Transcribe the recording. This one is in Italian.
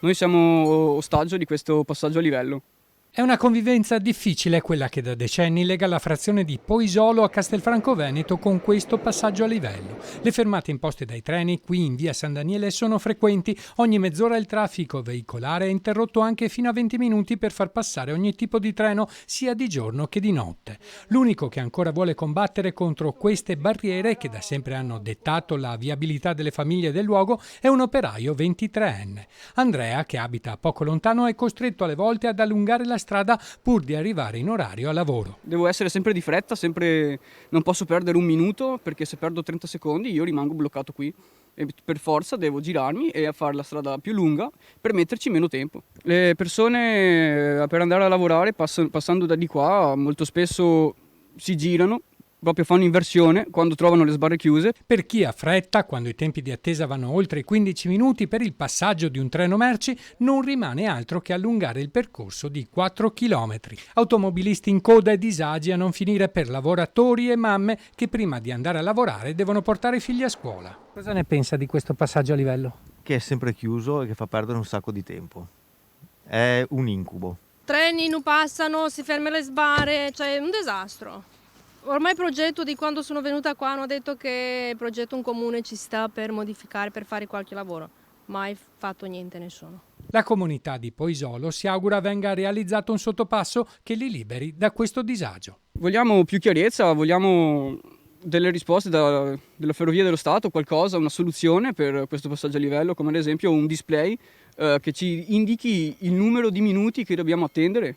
Noi siamo ostaggio di questo passaggio a livello. È una convivenza difficile quella che da decenni lega la frazione di Poisolo a Castelfranco Veneto con questo passaggio a livello. Le fermate imposte dai treni qui in via San Daniele sono frequenti. Ogni mezz'ora il traffico veicolare è interrotto anche fino a 20 minuti per far passare ogni tipo di treno, sia di giorno che di notte. L'unico che ancora vuole combattere contro queste barriere, che da sempre hanno dettato la viabilità delle famiglie del luogo, è un operaio 23enne. Andrea, che abita poco lontano, è costretto alle volte ad allungare la strada pur di arrivare in orario a lavoro. Devo essere sempre di fretta, non posso perdere un minuto, perché se perdo 30 secondi io rimango bloccato qui e per forza devo girarmi e fare la strada più lunga per metterci meno tempo. Le persone per andare a lavorare passando da di qua molto spesso si girano, proprio fanno inversione quando trovano le sbarre chiuse. Per chi ha fretta, quando i tempi di attesa vanno oltre i 15 minuti per il passaggio di un treno merci, non rimane altro che allungare il percorso di 4 chilometri. Automobilisti in coda e disagi a non finire per lavoratori e mamme che prima di andare a lavorare devono portare i figli a scuola. Cosa ne pensa di questo passaggio a livello? Che è sempre chiuso e che fa perdere un sacco di tempo. È un incubo. Treni non passano, si fermano le sbarre, cioè è un disastro. Ormai il progetto di quando sono venuta qua hanno detto che il progetto un comune ci sta per modificare, per fare qualche lavoro. Mai fatto niente nessuno. La comunità di Poisolo si augura venga realizzato un sottopasso che li liberi da questo disagio. Vogliamo più chiarezza, vogliamo delle risposte della Ferrovia dello Stato, qualcosa, una soluzione per questo passaggio a livello, come ad esempio un display che ci indichi il numero di minuti che dobbiamo attendere